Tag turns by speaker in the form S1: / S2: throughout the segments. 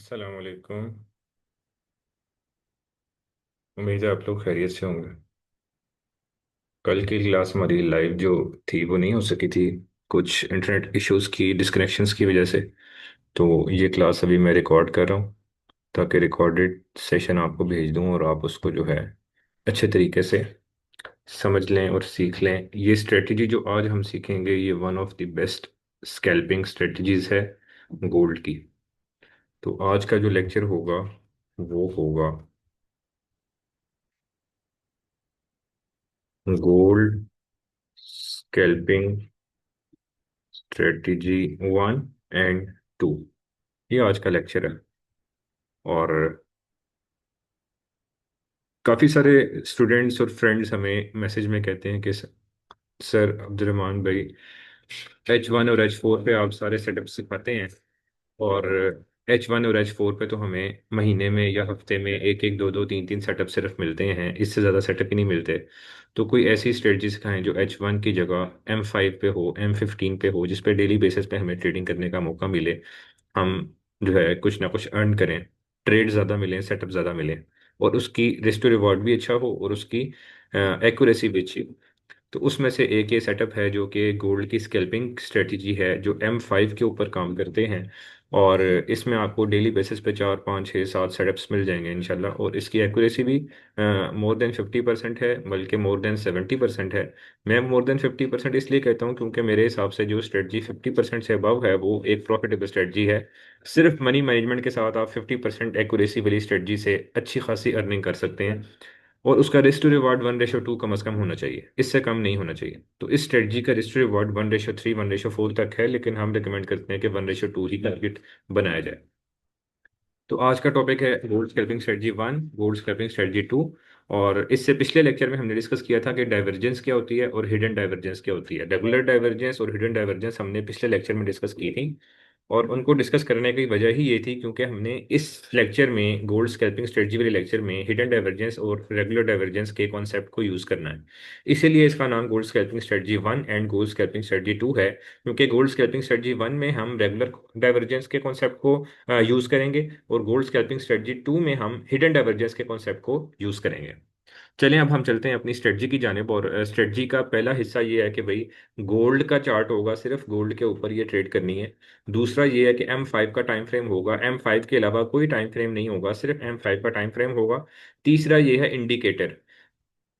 S1: अस्सलाम वालेकुम। उम्मीद है आप लोग खैरियत से होंगे। कल की क्लास हमारी लाइव जो थी वो नहीं हो सकी थी, कुछ इंटरनेट इश्यूज की, डिस्कनेक्शंस की वजह से। तो ये क्लास अभी मैं रिकॉर्ड कर रहा हूँ ताकि रिकॉर्डेड सेशन आपको भेज दूँ और आप उसको जो है अच्छे तरीके से समझ लें और सीख लें। ये स्ट्रेटजी जो आज हम सीखेंगे ये one of the best scalping strategies है गोल्ड की। तो आज का जो लेक्चर होगा वो होगा गोल्ड स्कैल्पिंग स्ट्रेटजी 1 एंड 2। ये आज का लेक्चर है। और काफ़ी सारे स्टूडेंट्स और फ्रेंड्स हमें मैसेज में कहते हैं कि सर अब्दुलरहमान भाई, H1 और H4 पे आप सारे सेटअप सिखाते हैं, और H1 और H4 पे तो हमें महीने में या हफ्ते में एक एक दो दो तीन तीन सेटअप सिर्फ मिलते हैं, इससे ज़्यादा सेटअप ही नहीं मिलते। तो कोई ऐसी स्ट्रेटजी सिखाएं जो H1 की जगह M5 पे हो, M15 पे हो, जिस पे डेली बेसिस पे हमें ट्रेडिंग करने का मौका मिले, हम जो है कुछ ना कुछ अर्न करें, ट्रेड ज़्यादा मिले, सेटअप ज़्यादा मिले, और उसकी रिस्क टू रिवॉर्ड भी अच्छा हो और उसकी एक्यूरेसी भी अच्छी हो। तो उसमें से एक ये सेटअप है जो कि गोल्ड की स्कैल्पिंग स्ट्रेटजी है, जो M5 के ऊपर काम करते हैं। और इसमें आपको डेली बेसिस पे 4 5 6 7 सेटअप्स मिल जाएंगे इंशाल्लाह, और इसकी एक्यूरेसी भी मोर देन 50% है, बल्कि मोर देन 70% है। मैं मोर देन 50% इसलिए कहता हूँ क्योंकि मेरे हिसाब से जो स्ट्रेटजी 50% से अबव है वो एक प्रॉफिटेबल स्ट्रेटजी है। सिर्फ मनी मैनेजमेंट के साथ आप 50% एक्यूरेसी वाली स्ट्रेटजी से अच्छी खासी अर्निंग कर सकते हैं। और उसका रिस्क टू रिवॉर्ड 1:2 कम अज कम होना चाहिए, इससे कम नहीं होना चाहिए। तो इस स्ट्रेटजी का रिस्क टू रिवॉर्ड 1:3 1:4 तक है, लेकिन हम रिकमेंड करते हैं कि 1:2 ही टारगेट बनाया जाए। तो आज का टॉपिक है gold scalping strategy 1, gold scalping strategy 2। और इससे पिछले लेक्चर में हमने डिस्कस किया था कि डाइवर्जेंस क्या होती है और हिडन डाइवर्जेंस क्या होती है। रेगुलर डाइवर्जेंस और हिडन डाइवर्जेंस हमने पिछले लेक्चर में डिस्कस की थी, और उनको डिस्कस करने की वजह ही ये थी क्योंकि हमने इस लेक्चर में, गोल्ड स्कैल्पिंग स्ट्रेटजी वाले लेक्चर में, हिडन डाइवर्जेंस और रेगुलर डाइवर्जेंस के कॉन्सेप्ट को यूज करना है। इसीलिए इसका नाम gold scalping strategy 1 and gold scalping strategy 2 है, क्योंकि गोल्ड स्कैल्पिंग स्ट्रेटजी 1 में हम रेगुलर डाइवर्जेंस के कॉन्सेप्ट को यूज करेंगे, और गोल्ड स्कैल्पिंग स्ट्रेटजी 2 में हम हिडन डाइवर्जेंस के कॉन्सेप्ट को यूज करेंगे। चलें अब हम चलते हैं अपनी स्ट्रेटजी की जानिब। और स्ट्रेटजी का पहला हिस्सा ये है कि भाई गोल्ड का चार्ट होगा, सिर्फ गोल्ड के ऊपर ये ट्रेड करनी है। दूसरा ये है कि M5 का टाइम फ्रेम होगा, M5 के अलावा कोई टाइम फ्रेम नहीं होगा, सिर्फ M5 का टाइम फ्रेम होगा। तीसरा ये है इंडिकेटर।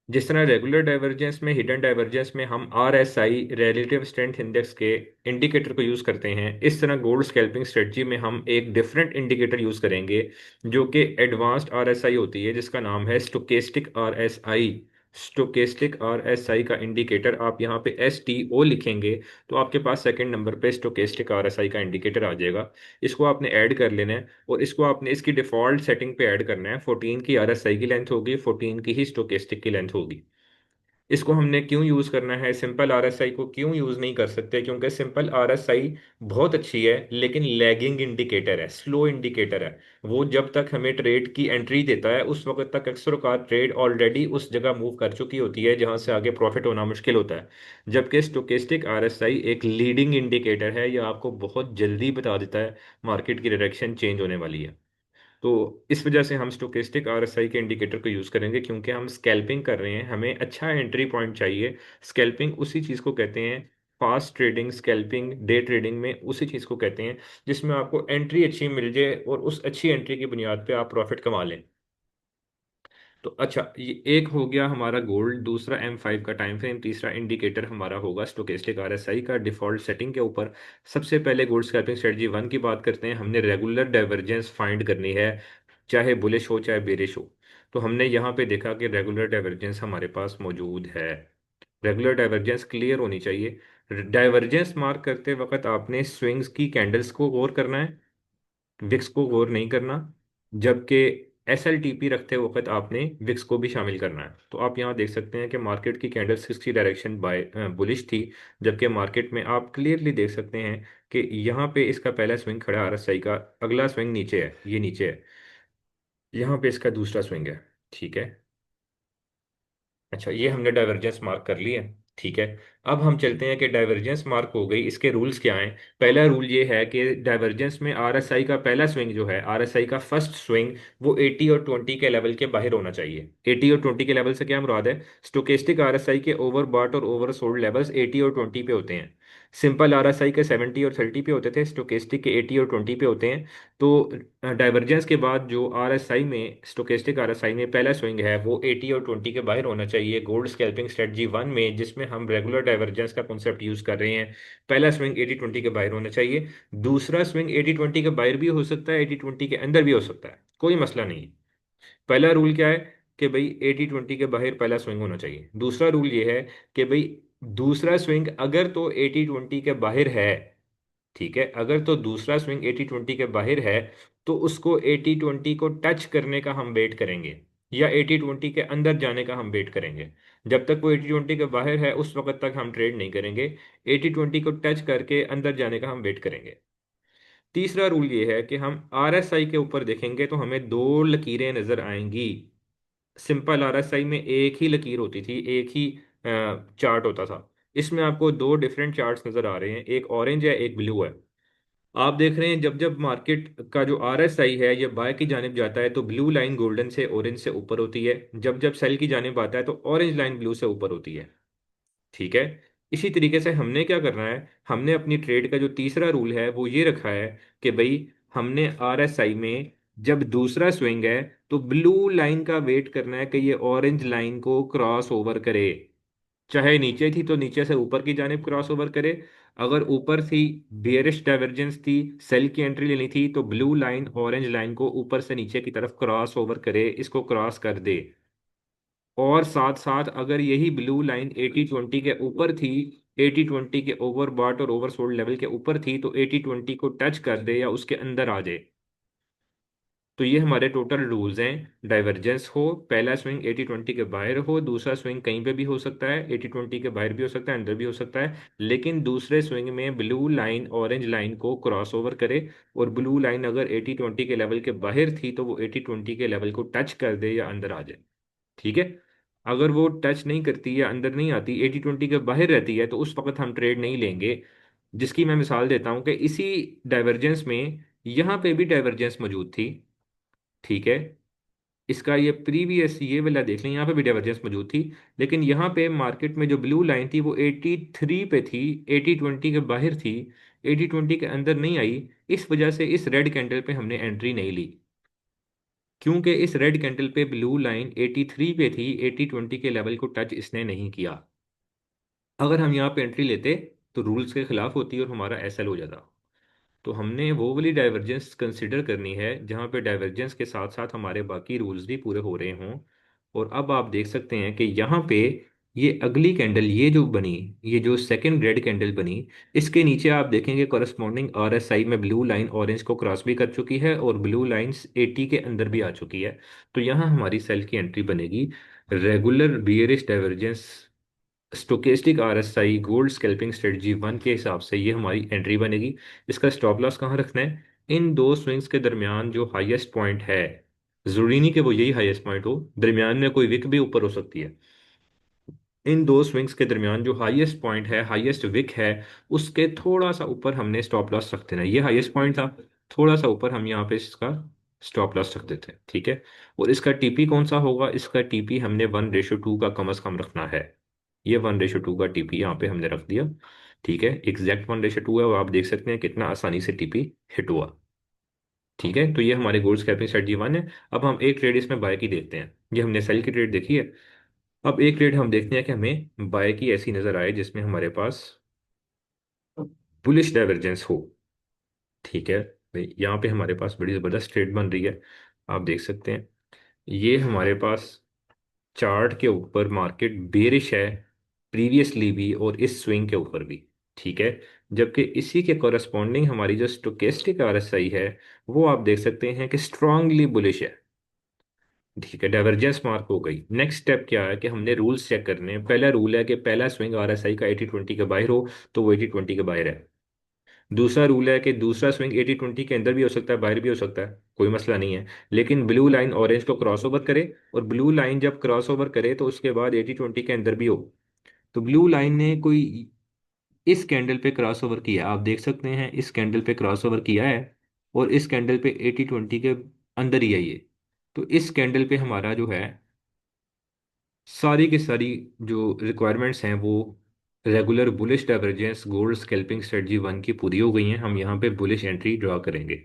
S1: जिस तरह रेगुलर डाइवर्जेंस में, हिडन डाइवर्जेंस में हम RSI, रिलेटिव स्ट्रेंथ इंडेक्स के इंडिकेटर को यूज करते हैं, इस तरह गोल्ड स्कैल्पिंग स्ट्रेटजी में हम एक डिफरेंट इंडिकेटर यूज करेंगे जो कि एडवांस्ड RSI होती है, जिसका नाम है स्टोकेस्टिक RSI। स्टोकेस्टिक RSI का इंडिकेटर आप यहाँ पे STO लिखेंगे तो आपके पास सेकंड नंबर पे स्टोकेस्टिक RSI का इंडिकेटर आ जाएगा। इसको आपने ऐड कर लेना है, और इसको आपने इसकी डिफॉल्ट सेटिंग पे ऐड करना है। 14 की RSI की लेंथ होगी, 14 की ही स्टोकेस्टिक की लेंथ होगी। इसको हमने क्यों यूज करना है, सिंपल RSI को क्यों यूज नहीं कर सकते? क्योंकि सिंपल RSI बहुत अच्छी है लेकिन लैगिंग इंडिकेटर है, स्लो इंडिकेटर है। वो जब तक हमें ट्रेड की एंट्री देता है उस वक्त तक अक्सर का ट्रेड ऑलरेडी उस जगह मूव कर चुकी होती है जहां से आगे प्रॉफिट होना मुश्किल होता है। जबकि स्टोकेस्टिक RSI एक लीडिंग इंडिकेटर है, यह आपको बहुत जल्दी बता देता है मार्केट की डायरेक्शन चेंज होने वाली है। तो इस वजह से हम स्टोकेस्टिक RSI के इंडिकेटर को यूज करेंगे, क्योंकि हम स्कैल्पिंग कर रहे हैं, हमें अच्छा एंट्री पॉइंट चाहिए। स्कैल्पिंग उसी चीज को कहते हैं, fast trading, scalping day trading में उसी चीज को कहते हैं जिसमें आपको एंट्री अच्छी मिल जाए और उस अच्छी एंट्री की बुनियाद पे आप प्रॉफिट कमा लें। तो अच्छा, ये एक हो गया हमारा गोल्ड, दूसरा M5 का टाइम फ्रेम, तीसरा इंडिकेटर हमारा होगा स्टोकेस्टिक RSI का डिफॉल्ट सेटिंग के ऊपर। सबसे पहले गोल्ड स्कैल्पिंग स्ट्रेटजी 1 की बात करते हैं। हमने रेगुलर डाइवर्जेंस फाइंड करनी है, चाहे बुलिश हो चाहे बेरिश हो। तो हमने यहाँ पे देखा कि रेगुलर डाइवर्जेंस हमारे पास मौजूद है। रेगुलर डाइवर्जेंस क्लियर होनी चाहिए। डाइवर्जेंस मार्क करते वक्त आपने स्विंग्स की कैंडल्स को गौर करना है, विक्स को गौर नहीं करना। जबकि SLTP रखते वक्त आपने विक्स को भी शामिल करना है। तो आप यहाँ देख सकते हैं कि मार्केट की कैंडल्स की डायरेक्शन बाय बुलिश थी, जबकि मार्केट में आप क्लियरली देख सकते हैं कि यहाँ पे इसका पहला स्विंग खड़ा है RSI का, अगला स्विंग नीचे है, ये नीचे है, यहाँ पे इसका दूसरा स्विंग है। ठीक है। अच्छा, ये हमने डाइवर्जेंस मार्क कर लिया है। ठीक है। अब हम चलते हैं कि डाइवर्जेंस मार्क हो गई, इसके रूल्स क्या हैं। पहला रूल ये है कि डाइवर्जेंस में आरएसआई का पहला स्विंग जो है, आरएसआई का फर्स्ट स्विंग, वो 80 और 20 के लेवल के बाहर होना चाहिए। 80 और 20 के लेवल से क्या मुराद है? स्टोकेस्टिक आरएसआई के ओवरबॉट और ओवरसोल्ड लेवल्स 80 और 20 पे होते हैं। सिंपल आरएसआई के 70 और 30 पे होते थे, स्टोकेस्टिक के 80 और 20 पे होते हैं। तो डाइवर्जेंस के बाद जो आरएसआई में, स्टोकेस्टिक आरएसआई में पहला स्विंग है वो 80 और 20 के बाहर होना चाहिए। गोल्ड स्कैल्पिंग स्ट्रेटजी वन में, जिसमें हम रेगुलर डाइवर्जेंस का कॉन्सेप्ट यूज कर रहे हैं, पहला स्विंग 80-20 के बाहर होना चाहिए। दूसरा स्विंग 80-20 के बाहर भी हो सकता है, 80-20 के अंदर भी हो सकता है, कोई मसला नहीं है। पहला रूल क्या है कि भाई 80-20 के बाहर पहला स्विंग होना चाहिए। दूसरा रूल ये है कि भाई दूसरा स्विंग अगर तो 80-20 के बाहर है, ठीक है, अगर तो दूसरा स्विंग 80-20 के बाहर है, तो उसको 80-20 को टच करने का हम वेट करेंगे, या 80-20 के अंदर जाने का हम वेट करेंगे। जब तक वो 80-20 के बाहर है उस वक्त तक हम ट्रेड नहीं करेंगे। 80-20 को टच करके अंदर जाने का हम वेट करेंगे। तीसरा रूल ये है कि हम आरएसआई के ऊपर देखेंगे तो हमें दो लकीरें नजर आएंगी। सिंपल आरएसआई में एक ही लकीर होती थी, एक ही चार्ट होता था। इसमें आपको दो डिफरेंट चार्ट्स नजर आ रहे हैं, एक ऑरेंज है एक ब्लू है। आप देख रहे हैं जब जब मार्केट का जो आरएसआई है ये बाय की जानिब जाता है तो ब्लू लाइन गोल्डन से, ऑरेंज से ऊपर होती है। जब जब सेल की जानिब आता है तो ऑरेंज लाइन ब्लू से ऊपर होती है। ठीक है। इसी तरीके से हमने क्या करना है, हमने अपनी ट्रेड का जो तीसरा रूल है वो ये रखा है कि भाई हमने आरएसआई में जब दूसरा स्विंग है तो ब्लू लाइन का वेट करना है कि ये ऑरेंज लाइन को क्रॉस ओवर करे। चाहे नीचे थी तो नीचे से ऊपर की जानिब क्रॉस ओवर करे, अगर ऊपर थी, बेयरिश डाइवर्जेंस थी, सेल की एंट्री लेनी थी, तो ब्लू लाइन ऑरेंज लाइन को ऊपर से नीचे की तरफ क्रॉस ओवर करे, इसको क्रॉस कर दे। और साथ साथ अगर यही ब्लू लाइन 80-20 के ऊपर थी, 80-20 के ओवरबॉट और ओवरसोल्ड लेवल के ऊपर थी, तो 80-20 को टच कर दे या उसके अंदर आ जाए। तो ये हमारे टोटल रूल्स हैं। डाइवर्जेंस हो, पहला स्विंग 80-20 के बाहर हो, दूसरा स्विंग कहीं पे भी हो सकता है, 80-20 के बाहर भी हो सकता है, अंदर भी हो सकता है, लेकिन दूसरे स्विंग में ब्लू लाइन ऑरेंज लाइन को क्रॉस ओवर करे। और ब्लू लाइन अगर 80-20 के लेवल के बाहर थी तो वो 80-20 के लेवल को टच कर दे या अंदर आ जाए। ठीक है। अगर वो टच नहीं करती या अंदर नहीं आती, 80-20 के बाहर रहती है, तो उस वक्त हम ट्रेड नहीं लेंगे। जिसकी मैं मिसाल देता हूं कि इसी डाइवर्जेंस में यहाँ पे भी डाइवर्जेंस मौजूद थी। ठीक है। इसका ये प्रीवियस ये वाला देख लें, यहाँ पे भी डाइवर्जेंस मौजूद थी, लेकिन यहाँ पे मार्केट में जो ब्लू लाइन थी वो 83 पे थी, 80-20 के बाहर थी, 80-20 के अंदर नहीं आई। इस वजह से इस रेड कैंडल पे हमने एंट्री नहीं ली, क्योंकि इस रेड कैंडल पे ब्लू लाइन 83 पे थी, 80-20 के लेवल को टच इसने नहीं किया। अगर हम यहाँ पे एंट्री लेते तो रूल्स के खिलाफ होती और हमारा एसएल हो जाता। तो हमने वो वाली डाइवर्जेंस कंसिडर करनी है जहाँ पे डाइवर्जेंस के साथ साथ हमारे बाकी रूल्स भी पूरे हो रहे हों। और अब आप देख सकते हैं कि यहाँ पे ये अगली कैंडल, ये जो बनी, ये जो सेकंड रेड कैंडल बनी, इसके नीचे आप देखेंगे करस्पॉन्डिंग आरएसआई में ब्लू लाइन ऑरेंज को क्रॉस भी कर चुकी है और ब्लू लाइन 80 के अंदर भी आ चुकी है। तो यहाँ हमारी सेल की एंट्री बनेगी। Regular bearish divergence, stochastic RSI gold scalping strategy one के हिसाब से ये हमारी एंट्री बनेगी। इसका स्टॉप लॉस कहाँ रखना है? इन दो स्विंग्स के दरमियान जो हाईएस्ट पॉइंट है, जरूरी नहीं कि वो यही हाईएस्ट पॉइंट हो, दरमियान में कोई विक भी ऊपर हो सकती है। इन दो स्विंग्स के दरमियान जो हाईएस्ट पॉइंट है, हाईएस्ट विक है, उसके थोड़ा सा ऊपर हमने स्टॉप लॉस रख देना है। ये हाईएस्ट पॉइंट था, थोड़ा सा ऊपर हम यहाँ पे इसका स्टॉप लॉस रख देते हैं। ठीक है। और इसका टीपी कौन सा होगा? इसका टीपी हमने 1:2 का कम अज कम रखना है। ये 1:2 का टीपी यहाँ पे हमने रख दिया। ठीक है, एग्जैक्ट 1:2 है और आप देख सकते हैं कितना आसानी से टीपी हिट हुआ। ठीक है। तो ये हमारे गोल्ड स्कैल्पिंग स्ट्रेटजी वन है। अब हम एक ट्रेड इसमें बाय की देखते हैं। ये हमने सेल की ट्रेड देखी है। अब एक ट्रेड हम देखते हैं कि हमें बाय की ऐसी नजर आए जिसमें हमारे पास बुलिश डाइवर्जेंस हो। ठीक है भाई, यहाँ पे हमारे पास बड़ी जबरदस्त ट्रेड बन रही है। आप देख सकते हैं ये हमारे पास चार्ट के ऊपर मार्केट बेरिश है, प्रीवियसली भी और इस स्विंग के ऊपर भी। ठीक है। जबकि इसी के कॉरस्पॉन्डिंग हमारी जो स्टोकेस्टिक आरएसआई है वो आप देख सकते हैं कि स्ट्रांगली बुलिश है। ठीक है, डाइवर्जेंस मार्क हो गई। नेक्स्ट स्टेप क्या है कि हमने रूल्स चेक करने हैं। पहला रूल है कि पहला स्विंग आरएसआई का 80-20 के बाहर हो, तो वो 80-20 के बाहर है। दूसरा रूल है कि दूसरा स्विंग 80-20 के अंदर भी हो सकता है, बाहर भी हो सकता है, कोई मसला नहीं है, लेकिन ब्लू लाइन ऑरेंज को क्रॉस ओवर करे। और ब्लू लाइन जब क्रॉस ओवर करे तो उसके बाद 80-20 के अंदर भी हो। तो ब्लू लाइन ने कोई इस कैंडल पे क्रॉस ओवर किया, आप देख सकते हैं इस कैंडल पे क्रॉस ओवर किया है, और इस कैंडल पे 80-20 के अंदर ही है ये। तो इस कैंडल पे हमारा जो है सारी की सारी जो रिक्वायरमेंट्स हैं वो regular bullish divergence gold scalping strategy one की पूरी हो गई हैं। हम यहाँ पे बुलिश एंट्री ड्रॉ करेंगे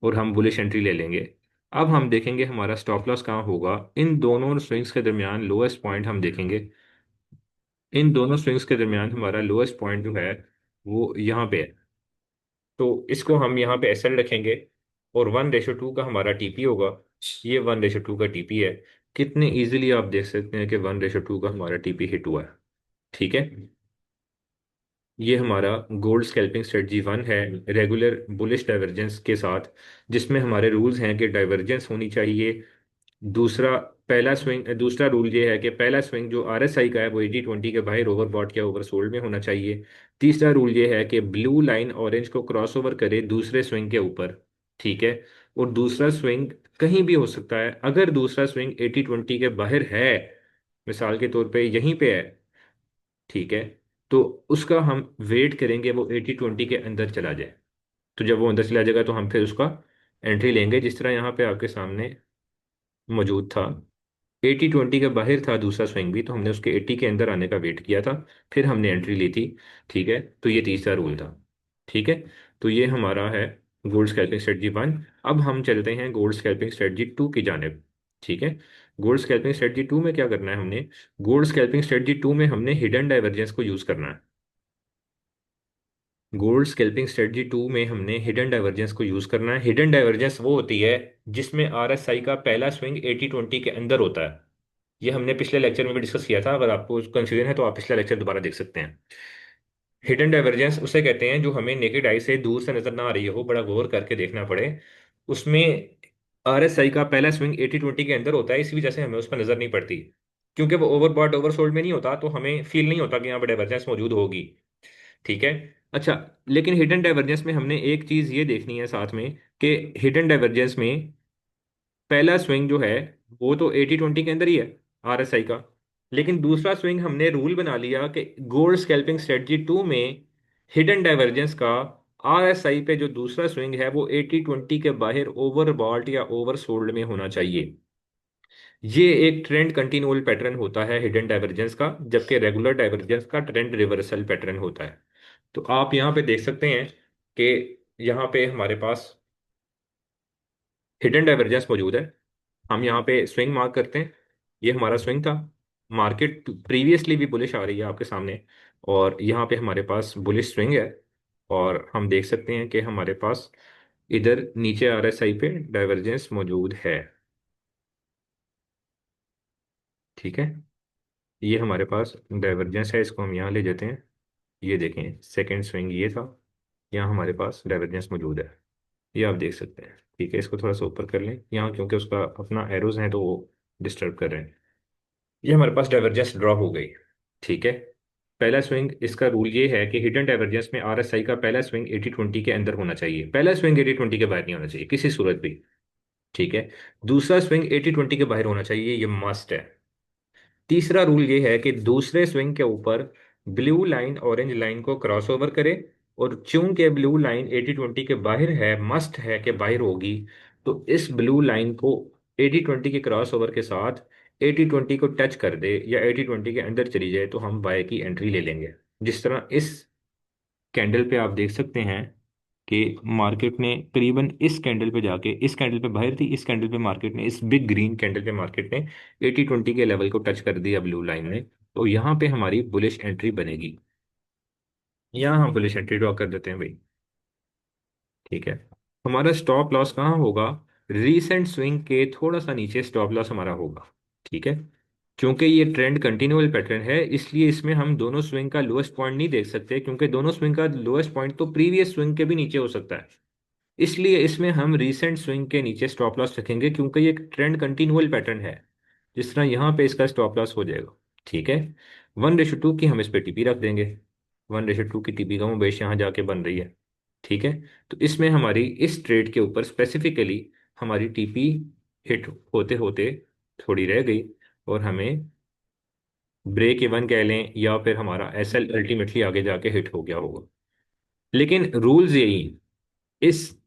S1: और हम बुलिश एंट्री ले लेंगे। अब हम देखेंगे हमारा स्टॉप लॉस कहाँ होगा। इन दोनों स्विंग्स के दरमियान लोएस्ट पॉइंट हम देखेंगे। इन दोनों स्विंग्स के दरमियान हमारा लोएस्ट पॉइंट जो है वो यहाँ पे है। तो इसको हम यहाँ पे एसएल रखेंगे, और 1:2 का हमारा टीपी होगा। ये 1:2 का टीपी है। कितने इजीली आप देख सकते हैं कि 1:2 का हमारा टीपी हिट हुआ है। ठीक है, ये हमारा गोल्ड स्कैल्पिंग स्ट्रेटजी वन है, रेगुलर बुलिश डाइवर्जेंस के साथ, जिसमें हमारे रूल्स हैं कि डाइवर्जेंस होनी चाहिए। दूसरा पहला स्विंग दूसरा रूल ये है कि पहला स्विंग जो आरएसआई का है वो 80-20 के बाहर ओवरबॉट या ओवरसोल्ड में होना चाहिए। तीसरा रूल ये है कि ब्लू लाइन ऑरेंज को क्रॉस ओवर करे दूसरे स्विंग के ऊपर। ठीक है, और दूसरा स्विंग कहीं भी हो सकता है। अगर दूसरा स्विंग 80-20 के बाहर है, मिसाल के तौर पे यहीं पे है, ठीक है, तो उसका हम वेट करेंगे वो 80-20 के अंदर चला जाए। तो जब वो अंदर चला जाएगा तो हम फिर उसका एंट्री लेंगे, जिस तरह यहाँ पे आपके सामने मौजूद था। 80-20 के बाहर था दूसरा स्विंग भी, तो हमने उसके 80 के अंदर आने का वेट किया था, फिर हमने एंट्री ली थी। ठीक है, तो ये तीसरा रूल था। ठीक है, तो ये हमारा है गोल्ड स्कैल्पिंग स्ट्रेटजी वन। अब हम चलते हैं गोल्ड स्कैल्पिंग स्ट्रेटजी टू की जानिब। ठीक है, गोल्ड स्कैल्पिंग स्ट्रेटजी टू में क्या करना है हमने। गोल्ड स्कैल्पिंग स्ट्रेटजी टू में हमने हिडन डाइवर्जेंस को यूज करना है। गोल्ड स्कैल्पिंग स्ट्रेटजी टू में हमने हिडन डाइवर्जेंस को यूज करना है। हिडन डाइवर्जेंस वो होती है जिसमें आरएसआई का पहला स्विंग 80-20 के अंदर होता है। ये हमने पिछले लेक्चर में भी डिस्कस किया था, अगर आपको कंफ्यूजन है तो आप पिछला लेक्चर दोबारा देख सकते हैं। हिडन डाइवर्जेंस उसे कहते हैं जो हमें नेकेड आई से दूर से नजर ना आ रही हो, बड़ा गौर करके देखना पड़े। उसमें आरएसआई का पहला स्विंग 80-20 के अंदर होता है, इसी वजह से हमें उस पर नजर नहीं पड़ती। क्योंकि वो ओवरबॉट ओवरसोल्ड में नहीं होता, तो हमें फील नहीं होता कि यहाँ पर डाइवर्जेंस मौजूद होगी। ठीक है, अच्छा, लेकिन हिडन डाइवर्जेंस में हमने एक चीज ये देखनी है साथ में, कि हिडन डाइवर्जेंस में पहला स्विंग जो है वो तो 80-20 के अंदर ही है आरएसआई का। लेकिन दूसरा स्विंग हमने रूल बना लिया कि गोल्ड स्कैल्पिंग स्ट्रेटजी टू में हिडन डाइवर्जेंस का आरएसआई पे जो दूसरा स्विंग है वो 80-20 के बाहर ओवरबॉट या ओवरसोल्ड में होना चाहिए। ये एक ट्रेंड कंटिन्यूअल पैटर्न होता है हिडन डाइवर्जेंस का, जबकि रेगुलर डाइवर्जेंस का ट्रेंड रिवर्सल पैटर्न होता है। तो आप यहाँ पे देख सकते हैं कि यहाँ पे हमारे पास हिडन डाइवर्जेंस मौजूद है। हम यहाँ पे स्विंग मार्क करते हैं, ये हमारा स्विंग था। मार्केट प्रीवियसली भी बुलिश आ रही है आपके सामने, और यहाँ पे हमारे पास बुलिश स्विंग है। और हम देख सकते हैं कि हमारे पास इधर नीचे आरएसआई पे डाइवर्जेंस मौजूद है। ठीक है, ये हमारे पास डाइवर्जेंस है, इसको हम यहाँ ले जाते हैं। ये देखें सेकेंड स्विंग ये था, यहाँ हमारे पास डाइवर्जेंस मौजूद है, ये आप देख सकते हैं। ठीक है, इसको थोड़ा सा ऊपर कर लें यहाँ, क्योंकि उसका अपना एरोज हैं तो वो डिस्टर्ब कर रहे हैं। ये हमारे पास डाइवर्जेंस ड्रॉ हो गई। ठीक है, पहला स्विंग, इसका रूल ये है कि हिडन डाइवर्जेंस में आरएसआई का पहला स्विंग 80-20 के अंदर होना चाहिए, पहला स्विंग 80-20 के बाहर नहीं होना चाहिए किसी सूरत भी। ठीक है, दूसरा स्विंग 80-20 के बाहर होना चाहिए, ये मस्ट है। तीसरा रूल ये है कि दूसरे स्विंग के ऊपर ब्लू लाइन ऑरेंज लाइन को क्रॉस ओवर करे, और चूंकि ब्लू लाइन 80-20 के बाहर है, मस्ट है कि बाहर होगी, तो इस ब्लू लाइन को 80-20 के क्रॉस ओवर के साथ 80-20 को टच कर दे या 80-20 के अंदर चली जाए तो हम बाय की एंट्री ले लेंगे। जिस तरह इस कैंडल पे आप देख सकते हैं कि मार्केट ने करीबन इस कैंडल पे जाके, इस कैंडल पे बाहर थी, इस कैंडल पे मार्केट ने, इस बिग ग्रीन कैंडल पे मार्केट ने 80-20 के लेवल को टच कर दिया ब्लू लाइन ने। तो यहाँ पे हमारी बुलिश एंट्री बनेगी। यहाँ हम बुलिश एंट्री ड्रॉ कर देते हैं भाई। ठीक है, हमारा स्टॉप लॉस कहाँ होगा, रीसेंट स्विंग के थोड़ा सा नीचे स्टॉप लॉस हमारा होगा। ठीक है, क्योंकि ये ट्रेंड कंटिन्यूअल पैटर्न है, इसलिए इसमें हम दोनों स्विंग का लोएस्ट पॉइंट नहीं देख सकते, क्योंकि दोनों स्विंग का लोएस्ट पॉइंट तो प्रीवियस स्विंग के भी नीचे हो सकता है। इसलिए इसमें हम रीसेंट स्विंग के नीचे स्टॉप लॉस रखेंगे, क्योंकि ये एक ट्रेंड कंटिन्यूअल पैटर्न है। जिस तरह यहाँ पे इसका स्टॉप लॉस हो जाएगा। ठीक है, 1:2 की हम इस पे टीपी रख देंगे। 1:2 की टीपी का बेश यहाँ जाके बन रही है। ठीक है, तो इसमें हमारी इस ट्रेड के ऊपर स्पेसिफिकली हमारी टीपी हिट होते होते थोड़ी रह गई, और हमें ब्रेक इवन कह लें, या फिर हमारा एस एल अल्टीमेटली आगे जाके हिट हो गया होगा। लेकिन रूल्स यही, इस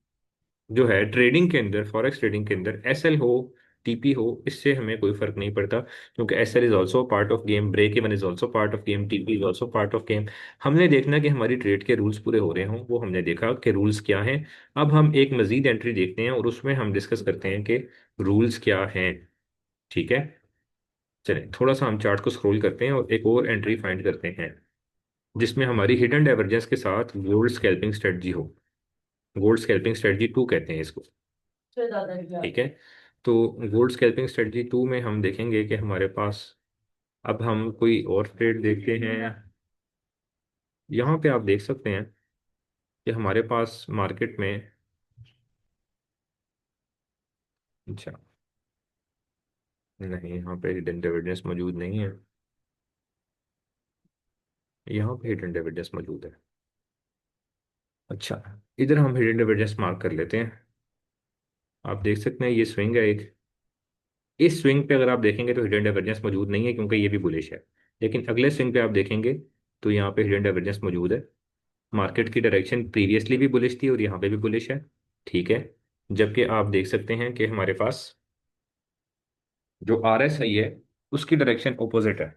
S1: जो है ट्रेडिंग के अंदर, फॉरेक्स ट्रेडिंग के अंदर, एस एल हो टीपी हो, इससे हमें कोई फर्क नहीं पड़ता, क्योंकि S L is also part of game, break even is also part of game, TP is also part of game. हमने देखना कि हमारी ट्रेड के रूल्स पूरे हो रहे हों, वो हमने देखा कि रूल्स क्या हैं। अब हम एक मजीद एंट्री देखते हैं और उसमें हम डिस्कस करते हैं कि रूल्स क्या हैं। ठीक है, चलें थोड़ा सा हम चार्ट को स्क्रॉल करते हैं और एक और एंट्री फाइंड करते हैं जिसमें हमारी हिडन डाइवर्जेंस के साथ गोल्ड स्कैल्पिंग स्ट्रेटजी हो। गोल्ड स्कैल्पिंग स्ट्रेटजी टू कहते हैं इसको। ठीक है, तो गोल्ड स्कैल्पिंग स्ट्रेटजी टू में हम देखेंगे कि हमारे पास, अब हम कोई और ट्रेड देखते हैं। यहाँ पे आप देख सकते हैं कि हमारे पास मार्केट में, अच्छा नहीं, यहाँ पे हिडन डाइवर्जेंस मौजूद नहीं है, यहाँ पे हिडन डाइवर्जेंस मौजूद है। अच्छा, इधर हम हिडन डाइवर्जेंस मार्क कर लेते हैं। आप देख सकते हैं ये स्विंग है एक, इस स्विंग पे अगर आप देखेंगे तो हिडन डाइवर्जेंस मौजूद नहीं है क्योंकि ये भी बुलिश है। लेकिन अगले स्विंग पे आप देखेंगे तो यहाँ पे हिडन डाइवर्जेंस मौजूद है। मार्केट की डायरेक्शन प्रीवियसली भी बुलिश थी और यहाँ पे भी बुलिश है। ठीक है, जबकि आप देख सकते हैं कि हमारे पास जो आर एस आई है उसकी डायरेक्शन ऑपोजिट है।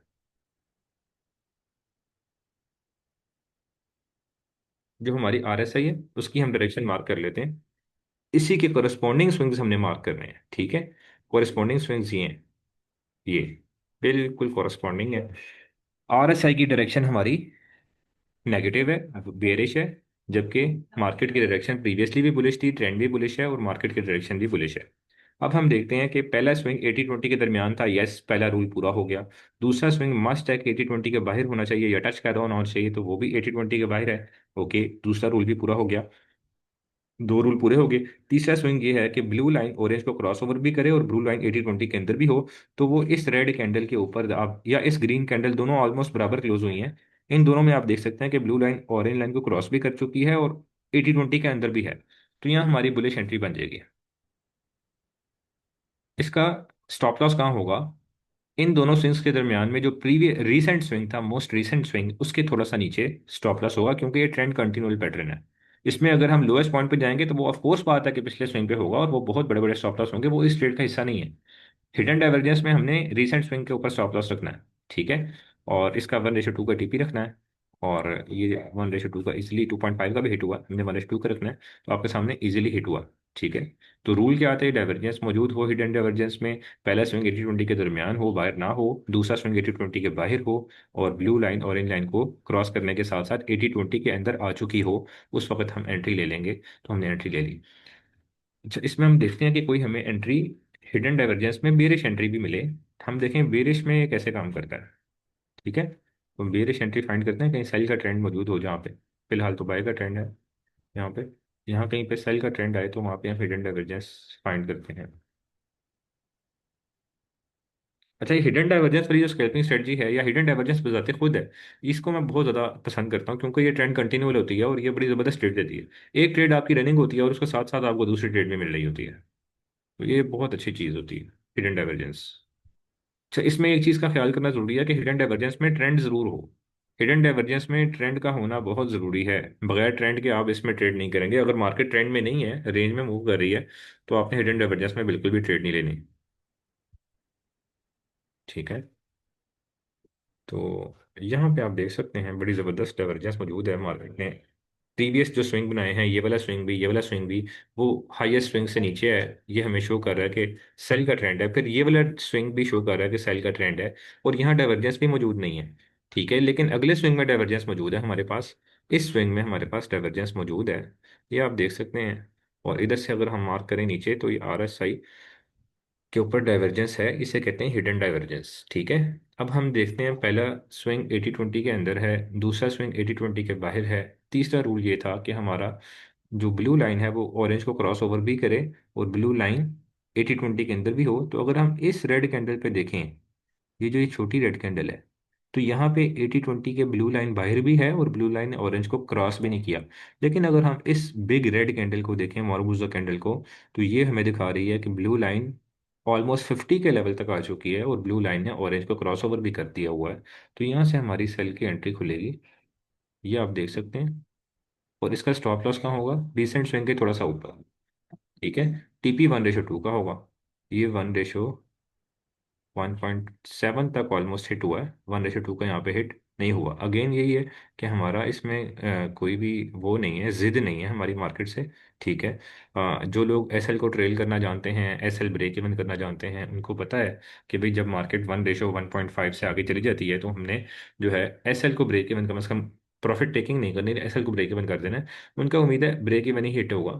S1: जो हमारी आर एस आई है उसकी हम डायरेक्शन मार्क कर लेते हैं। इसी के कोरस्पॉन्डिंग स्विंग्स हमने मार्क करने हैं। ठीक है, कोरस्पॉन्डिंग स्विंग्स ये हैं, ये बिल्कुल कोरस्पॉन्डिंग है। आर एस आई की डायरेक्शन हमारी नेगेटिव है, बेरिश है, जबकि मार्केट की डायरेक्शन प्रीवियसली भी बुलिश थी, ट्रेंड भी बुलिश है और मार्केट की डायरेक्शन भी बुलिश है। अब हम देखते हैं कि पहला स्विंग 80-20 के दरमियान था, यस पहला रूल पूरा हो गया। दूसरा स्विंग मस्ट है कि 80-20 के बाहर होना चाहिए या टच कर होना चाहिए, तो वो भी 80-20 के बाहर है। ओके, दूसरा रूल भी पूरा हो गया, दो रूल पूरे हो गए। तीसरा स्विंग ये है कि ब्लू लाइन ऑरेंज को क्रॉस ओवर भी करे और ब्लू लाइन 80-20 के अंदर भी हो, तो वो इस रेड कैंडल के ऊपर आप, या इस ग्रीन कैंडल, दोनों ऑलमोस्ट बराबर क्लोज हुई हैं, इन दोनों में आप देख सकते हैं कि ब्लू लाइन ऑरेंज लाइन को क्रॉस भी कर चुकी है और 80-20 के अंदर भी है। तो यहाँ हमारी बुलिश एंट्री बन जाएगी। इसका स्टॉप लॉस कहाँ होगा? इन दोनों स्विंग्स के दरमियान में जो प्रीवियस रीसेंट स्विंग था, मोस्ट रीसेंट स्विंग, उसके थोड़ा सा नीचे स्टॉप लॉस होगा, क्योंकि ये ट्रेंड कंटिन्यूअल पैटर्न है। इसमें अगर हम लोएस्ट पॉइंट पे जाएंगे तो वो ऑफ कोर्स बात है कि पिछले स्विंग पे होगा और वो बहुत बड़े बड़े स्टॉप लॉस होंगे, वो इस ट्रेड का हिस्सा नहीं है। हिडन डाइवर्जेंस में हमने रीसेंट स्विंग के ऊपर स्टॉप लॉस रखना है। ठीक है, और इसका 1:2 का टीपी रखना है। और ये 1:2 का इजिली 2.5 का भी हिट हुआ, हमने 1:2 का रखना है, तो आपके सामने इजिली हिट हुआ। ठीक है, तो रूल क्या आते हैं? डाइवर्जेंस मौजूद हो हिडन डाइवर्जेंस में, पहला स्विंग 80-20 के दरमियान हो, बाहर ना हो, दूसरा स्विंग 80-20 के बाहर हो, और ब्लू लाइन ऑरेंज लाइन को क्रॉस करने के साथ साथ 80-20 के अंदर आ चुकी हो, उस वक्त हम एंट्री ले लेंगे। तो हमने एंट्री ले ली। अच्छा, इसमें हम देखते हैं कि कोई हमें एंट्री हिडन डाइवर्जेंस में बेरिश एंट्री भी मिले। हम देखें बेरिश में ये कैसे काम करता है। ठीक है, तो बेरिश एंट्री फाइंड करते हैं कहीं सेल का ट्रेंड मौजूद हो जहाँ पे, फिलहाल तो बाय का ट्रेंड है यहाँ पे। यहाँ कहीं पे सेल का ट्रेंड आए तो वहाँ पे हम हिडन डाइवर्जेंस फाइंड करते हैं। अच्छा, ये हिडन डाइवर्जेंस वाली जो स्कैल्पिंग स्ट्रेटजी है या हिडन डाइवर्जेंस बजाते खुद है, इसको मैं बहुत ज़्यादा पसंद करता हूँ, क्योंकि ये ट्रेंड कंटिन्यूअल होती है और ये बड़ी ज़बरदस्त ट्रेड देती है। एक ट्रेड आपकी रनिंग होती है और उसके साथ साथ आपको दूसरी ट्रेड भी मिल रही होती है, तो ये बहुत अच्छी चीज़ होती है हिडन डाइवर्जेंस। अच्छा, इसमें एक चीज़ का ख्याल करना जरूरी है कि हिडन डाइवर्जेंस में ट्रेंड जरूर हो। हिडन डाइवर्जेंस में ट्रेंड का होना बहुत ज़रूरी है। बगैर ट्रेंड के आप इसमें ट्रेड नहीं करेंगे। अगर मार्केट ट्रेंड में नहीं है, रेंज में मूव कर रही है, तो आपने हिडन डाइवर्जेंस में बिल्कुल भी ट्रेड नहीं लेनी। ठीक है, तो यहाँ पे आप देख सकते हैं बड़ी ज़बरदस्त डाइवर्जेंस मौजूद है मार्केट में। प्रीवियस जो स्विंग बनाए हैं, ये वाला स्विंग भी, ये वाला स्विंग भी, वो हाईएस्ट स्विंग से नीचे है, ये हमें शो कर रहा है कि सेल का ट्रेंड है। फिर ये वाला स्विंग भी शो कर रहा है कि सेल का ट्रेंड है, और यहाँ डाइवर्जेंस भी मौजूद नहीं है। ठीक है, लेकिन अगले स्विंग में डाइवर्जेंस मौजूद है हमारे पास, इस स्विंग में हमारे पास डाइवर्जेंस मौजूद है, ये आप देख सकते हैं। और इधर से अगर हम मार्क करें नीचे तो ये आर एस आई के ऊपर डाइवर्जेंस है, इसे कहते हैं हिडन डाइवर्जेंस। ठीक है, अब हम देखते हैं पहला स्विंग 80-20 के अंदर है, दूसरा स्विंग 80-20 के बाहर है। तीसरा रूल ये था कि हमारा जो ब्लू लाइन है वो ऑरेंज को क्रॉस ओवर भी करे और ब्लू लाइन 80-20 के अंदर भी हो। तो अगर हम इस रेड कैंडल पे देखें, ये जो ये छोटी रेड कैंडल है, तो यहाँ पे 80-20 के ब्लू लाइन बाहर भी है और ब्लू लाइन ऑरेंज को क्रॉस भी नहीं किया। लेकिन अगर हम इस बिग रेड कैंडल को देखें, मार्बूजा कैंडल को, तो ये हमें दिखा रही है कि ब्लू लाइन ऑलमोस्ट 50 के लेवल तक आ चुकी है और ब्लू लाइन है ऑरेंज को क्रॉस ओवर भी कर दिया हुआ है। तो यहाँ से हमारी सेल की एंट्री खुलेगी, ये आप देख सकते हैं। और इसका स्टॉप लॉस कहाँ होगा, रिसेंट स्विंग के थोड़ा सा ऊपर। ठीक है। टीपी 1:2 का होगा। ये 1:1.7 तक ऑलमोस्ट हिट हुआ है, 1:2 का यहाँ पे हिट नहीं हुआ। अगेन यही है कि हमारा इसमें कोई भी वो नहीं है, जिद नहीं है हमारी मार्केट से। ठीक है। जो लोग एसएल को ट्रेल करना जानते हैं, एसएल ब्रेक इवन करना जानते हैं, उनको पता है कि भाई जब मार्केट 1:1.5 से आगे चली जाती है तो हमने जो है एसएल को ब्रेक इवन कम से कम प्रॉफिट टेकिंग नहीं करनी, एसएल को ब्रेक इवन कर देना है। उनका उम्मीद है ब्रेक इवन ही हिट होगा,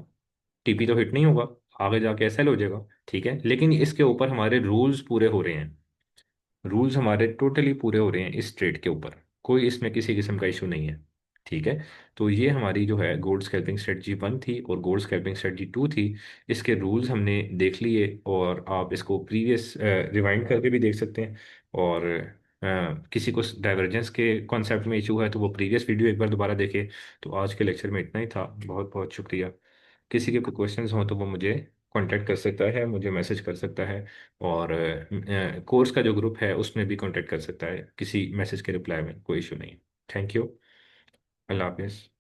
S1: टीपी तो हिट नहीं होगा, आगे जाके एसएल हो जाएगा। ठीक है, लेकिन इसके ऊपर हमारे रूल्स पूरे हो रहे हैं, रूल्स हमारे टोटली पूरे हो रहे हैं इस ट्रेड के ऊपर, कोई इसमें किसी किस्म का इशू नहीं है। ठीक है। तो ये हमारी जो है गोल्ड स्कैल्पिंग स्ट्रेटजी 1 थी और गोल्ड स्कैल्पिंग स्ट्रेटजी 2 थी। इसके रूल्स हमने देख लिए और आप इसको प्रीवियस रिवाइंड करके भी देख सकते हैं। और किसी को डाइवर्जेंस के कॉन्सेप्ट में इशू है तो वो प्रीवियस वीडियो एक बार दोबारा देखे। तो आज के लेक्चर में इतना ही था, बहुत बहुत शुक्रिया। किसी के कोई क्वेश्चंस हो तो वो मुझे कांटेक्ट कर सकता है, मुझे मैसेज कर सकता है। और कोर्स का जो ग्रुप है उसमें भी कांटेक्ट कर सकता है, किसी मैसेज के रिप्लाई में कोई इशू नहीं है। Thank you. अल्लाह हाफिज़।